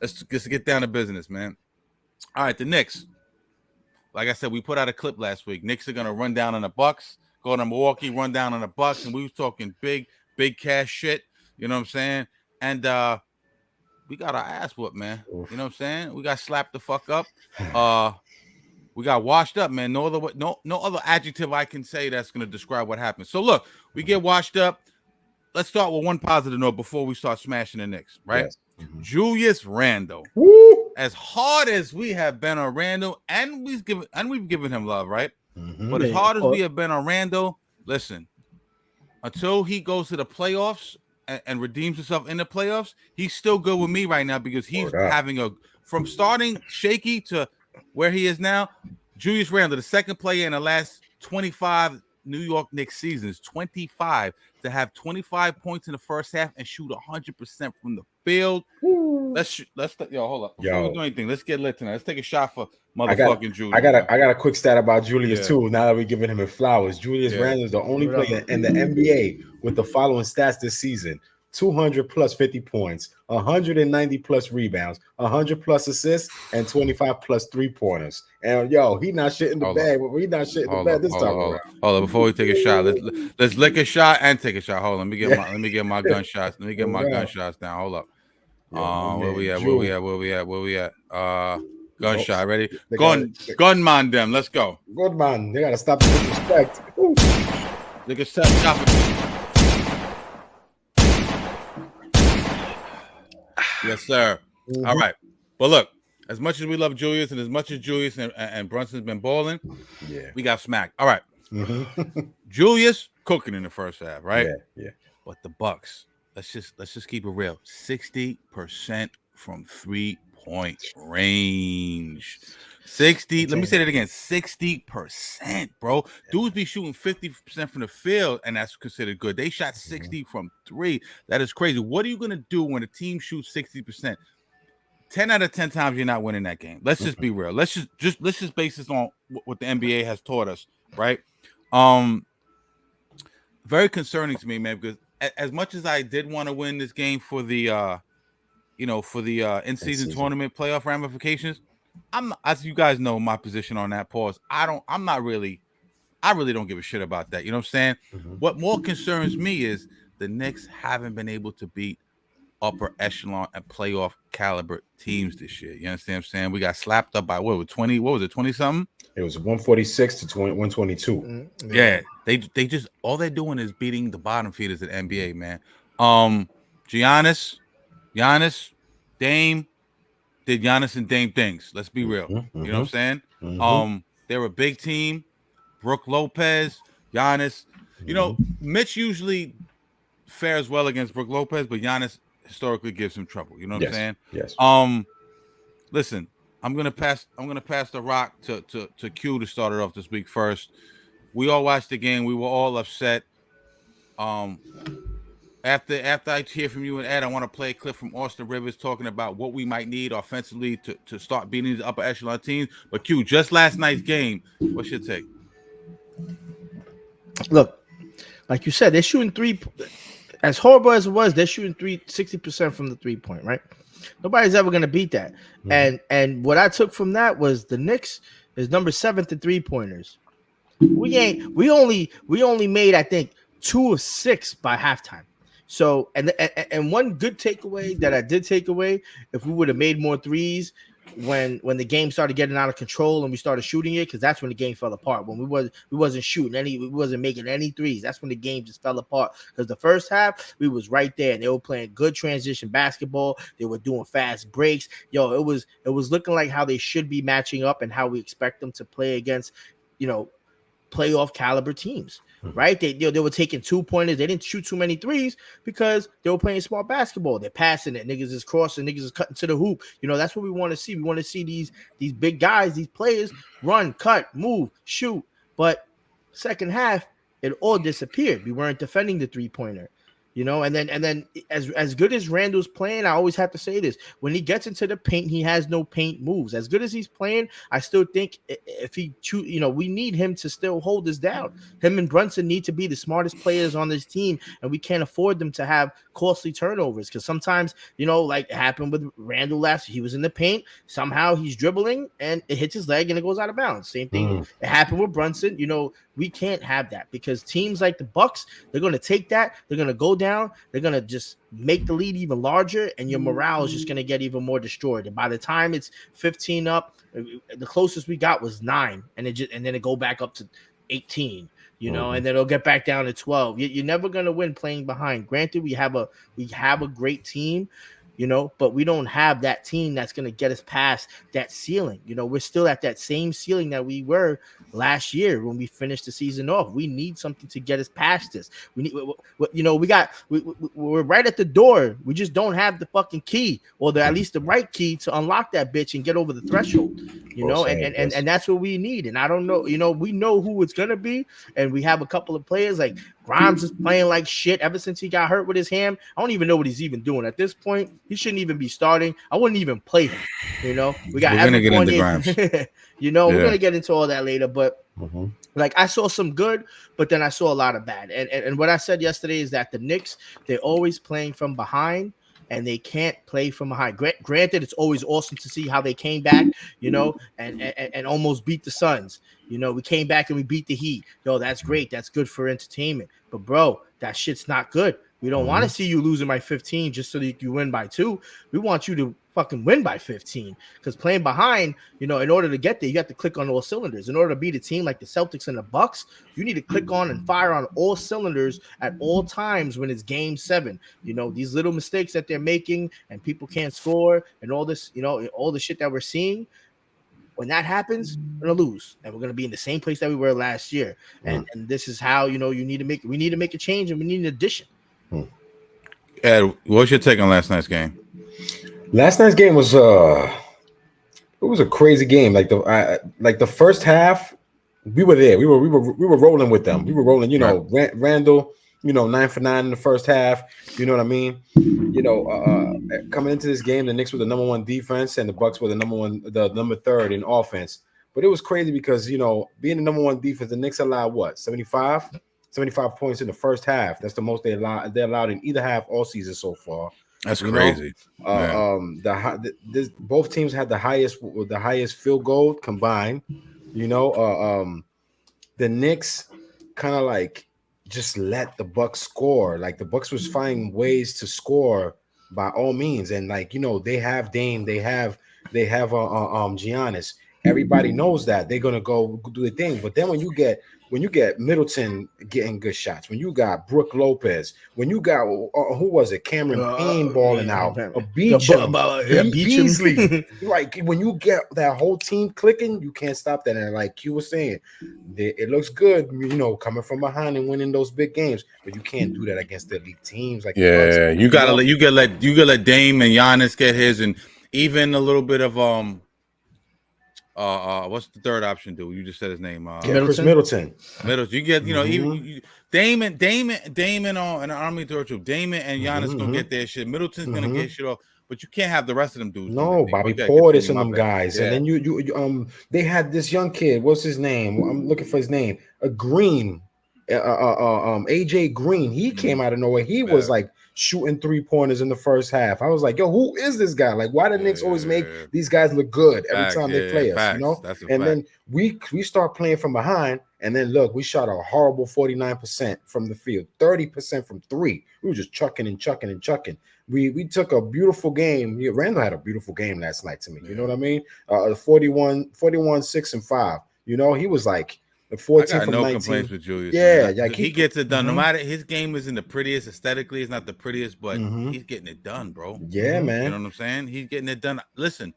let's just get down to business, man. All right, the Knicks. Like I said, we put out a clip last week. Knicks are gonna run down on the Bucks, go to Milwaukee, run down on the Bucks, and we was talking big cash shit. You know what I'm saying? And we got our ass whooped, man. Oof. You know what I'm saying? We got slapped the fuck up. We got washed up, man. No other adjective I can say that's gonna describe what happened. So look, we get washed up. Let's start with one positive note before we start smashing the Knicks, right? Yes. Mm-hmm. Julius Randle. Woo! As hard as we have been on Randle, and we've given him love, right? Mm-hmm. But as hard as we have been on Randle, listen, until he goes to the playoffs and redeems himself in the playoffs, he's still good with me right now because he's having from starting shaky to where he is now. Julius Randle, the second player in the last 25 New York Knicks seasons, 25, to have 25 points in the first half and shoot 100% from the field. Let's hold up. Before we do anything, let's get lit tonight. Let's take a shot for motherfucking Julius. I got a quick stat about Julius too. Now that we're giving him his flowers, Julius Randle is the only player in the NBA with the following stats this season: 200 plus 50 points, 190 plus rebounds, 100 plus assists, and 25 plus 3-pointers. And he not shitting the bed. He not shitting the bed this time around. Hold on, before we take a shot, let's lick a shot and take a shot. Hold on, let me get my gunshots. Let me get my gunshots down. Hold up. Where we at? Gunshot, ready? Gunman them. Let's go. Good man. They gotta stop the disrespect. They can set shot. Yes, sir. Mm-hmm. All right. But look, as much as we love Julius and as much as Julius and Brunson's been balling, we got smacked. All right. Mm-hmm. Julius cooking in the first half, right? Yeah. But the Bucks, let's just keep it real. 60% from 3-point range. 60. Let me say that again. 60%, bro. Dudes be shooting 50% from the field, and that's considered good. They shot 60 from 3. That is crazy. What are you gonna do when a team shoots 60%? 10 out of 10 times you're not winning that game. Let's just be real. Let's just base this on what the NBA has taught us, right? Very concerning to me, man, because as much as I did want to win this game for the in-season tournament playoff ramifications, as you guys know my position on that. Pause. I really don't give a shit about that. You know what I'm saying? Mm-hmm. What more concerns me is the Knicks haven't been able to beat upper echelon and playoff caliber teams this year. You understand what I'm saying? We got slapped up by what was 20 something? It was 146 to 122. Mm-hmm. Yeah. They just all they're doing is beating the bottom feeders at NBA, man. Giannis, Dame did Giannis and Dame things. Let's be real. Mm-hmm. You know what I'm saying? Mm-hmm. They're a big team. Brook Lopez, Giannis. You know, Mitch usually fares well against Brook Lopez, but Giannis historically gives him trouble. You know what I'm saying? Yes. Listen, I'm gonna pass the rock to Q to start it off this week first. We all watched the game. We were all upset. After I hear from you and Ed, I want to play a clip from Austin Rivers talking about what we might need offensively to start beating the upper echelon teams. But Q, just last night's game, what's your take? Look, like you said, they're shooting three. As horrible as it was, they're shooting 60% from the 3-point, right? Nobody's ever going to beat that. Mm-hmm. And what I took from that was the Knicks is number 7 to 3-pointers. We only made, I think, 2 of 6 by halftime. So and one good takeaway that I did take away, if we would have made more threes when the game started getting out of control and we started shooting it, because that's when the game fell apart. When we wasn't shooting any, we wasn't making any threes. That's when the game just fell apart. Because the first half we was right there. They were playing good transition basketball. They were doing fast breaks. It was looking like how they should be matching up and how we expect them to play against, playoff caliber teams. Right? They were taking 2-pointers. They didn't shoot too many threes because they were playing small basketball. They're passing it. Niggas is crossing. Niggas is cutting to the hoop. That's what we want to see. We want to see these big guys, these players run, cut, move, shoot. But second half, it all disappeared. We weren't defending the 3-pointer. And then as good as Randall's playing, I always have to say this: when he gets into the paint, he has no paint moves. As good as he's playing, I still think if he we need him to still hold us down. Him and Brunson need to be the smartest players on this team, and we can't afford them to have costly turnovers, because sometimes, like it happened with Randall last year. He was in the paint, somehow he's dribbling and it hits his leg and it goes out of bounds. Same thing it happened with Brunson. We can't have that, because teams like the Bucks, they're going to take that, they're going to go down, they're going to just make the lead even larger, and your morale is just going to get even more destroyed. And by the time it's 15 up, the closest we got was 9, and then it go back up to 18, and then it'll get back down to 12. You're never going to win playing behind. Granted, we have a great team, but we don't have that team that's going to get us past that ceiling. We're still at that same ceiling that we were last year when we finished the season off. We need something to get us past this. We're right at the door. We just don't have the fucking key, or at least the right key to unlock that bitch and get over the threshold, and that's what we need. And I don't know, we know who it's going to be. And we have a couple of players like Grimes is playing like shit ever since he got hurt with his hand. I don't even know what he's even doing at this point. He shouldn't even be starting. I wouldn't even play him. We got we're gonna get into Grimes. We're gonna get into all that later. But I saw some good, but then I saw a lot of bad. And what I said yesterday is that the Knicks, they're always playing from behind, and they can't play from behind. Granted, it's always awesome to see how they came back, and almost beat the Suns. We came back and we beat the Heat. That's great. That's good for entertainment. But bro, that shit's not good. We don't want to see you losing by 15 just so that you win by 2. We want you to fucking win by 15, because playing behind, in order to get there, you have to click on all cylinders. In order to beat a team like the Celtics and the Bucks, you need to click on and fire on all cylinders at all times when it's game 7. These little mistakes that they're making and people can't score and all this, all the shit that we're seeing. When that happens, we're gonna lose, and we're gonna be in the same place that we were last year. And this is how we need to make a change, and we need an addition. Ed, what's your take on last night's game? Last night's game was it was a crazy game. Like the first half, we were there. We were rolling with them. We were rolling. Randall, 9 for 9 in the first half. You know what I mean? Coming into this game, the Knicks were the number 1 defense, and the Bucks were the number 3rd in offense. But it was crazy because being the number 1 defense, the Knicks allowed 75 points in the first half. That's the most they allowed in either half all season so far. That's crazy. Both teams had the highest field goal combined. The Knicks kind of like just let the Bucks score. Like the Bucks was finding ways to score by all means, and they have Dame, they have Giannis. Everybody knows that they're gonna go do the thing. But then when you get Middleton getting good shots, when you got Brook Lopez, when you got who was it, Cameron Payne balling out, Beacham, Beasley, like when you get that whole team clicking, you can't stop that. And like you were saying, it looks good, coming from behind and winning those big games, but you can't do that against the elite teams. Like you gotta let Dame and Giannis get his, and even a little bit of what's the third option, dude? You just said his name. Chris Middleton. You get, even Damon and Army Torture, Damon and Giannis gonna get their shit. Middleton's gonna get shit off, but you can't have the rest of them dudes. No, Bobby Portis and them guys. Yeah. And then they had this young kid. What's his name? I'm looking for his name. Green. AJ Green. He came out of nowhere. He was like shooting 3-pointers in the first half. I was like, yo, who is this guy? Like, why do the Knicks always make these guys look good every time they play us? Then we start playing from behind, and then look, we shot a horrible 49% from the field, 30% from 3. We were just chucking and chucking and chucking. We took a beautiful game. Randall had a beautiful game last night to me. You know what I mean? 41, 6 and 5. He was like 14 from 19. Complaints with Julius. Yeah, like he gets it done. No matter his game isn't the prettiest aesthetically, it's not the prettiest, but he's getting it done, bro. Yeah, man. You know what I'm saying? He's getting it done. Listen,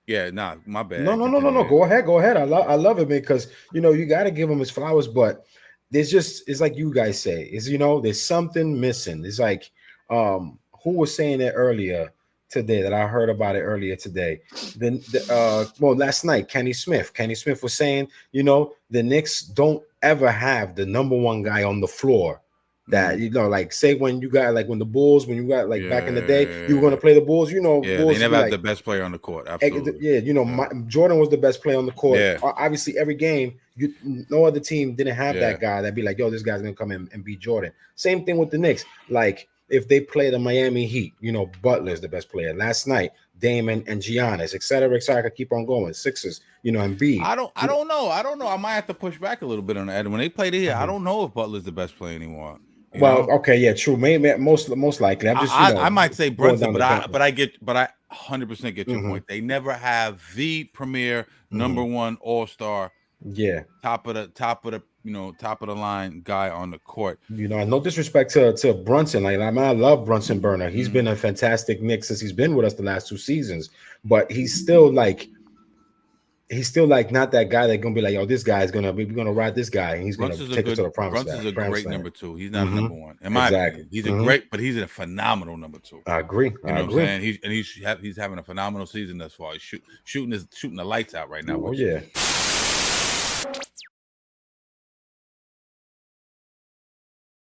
my bad. No. Go ahead. I love it because you got to give him his flowers, but it's like you guys say, there's something missing. It's like who was saying it earlier today that I heard about it earlier today. Last night, Kenny Smith was saying, the Knicks don't ever have the number 1 guy on the floor that like say when you got when the Bulls, when you got back in the day, you were gonna play the Bulls. Bulls they never have the best player on the court. Absolutely. Yeah, Jordan was the best player on the court. Yeah. Obviously, every game, no other team didn't have that guy that'd be like, yo, this guy's gonna come in and beat Jordan. Same thing with the Knicks. Like if they play the Miami Heat, Butler's the best player. Last night, Damon and Giannis, et cetera, I could keep on going. Sixers, and B. I don't know. I might have to push back a little bit on that. When they play here, I don't know if Butler's the best player anymore. Okay, yeah, true. Maybe most likely. I'm just I might say Brunson, but I 100% get your point. They never have the premier number one all-star. Yeah, top of the line guy on the court. No disrespect to Brunson. I love Brunson Burner. He's been a fantastic Knick since he's been with us the last 2 seasons. But he's still not that guy that's gonna be like, yo, this guy's we're gonna ride this guy and he's gonna take us to the promised land. Brunson's a great number 2. He's not a number 1. In my opinion. He's a great, but he's a phenomenal number 2. I agree. You know what I'm saying? He's having a phenomenal season thus far. He's shooting the lights out right now. Oh yeah.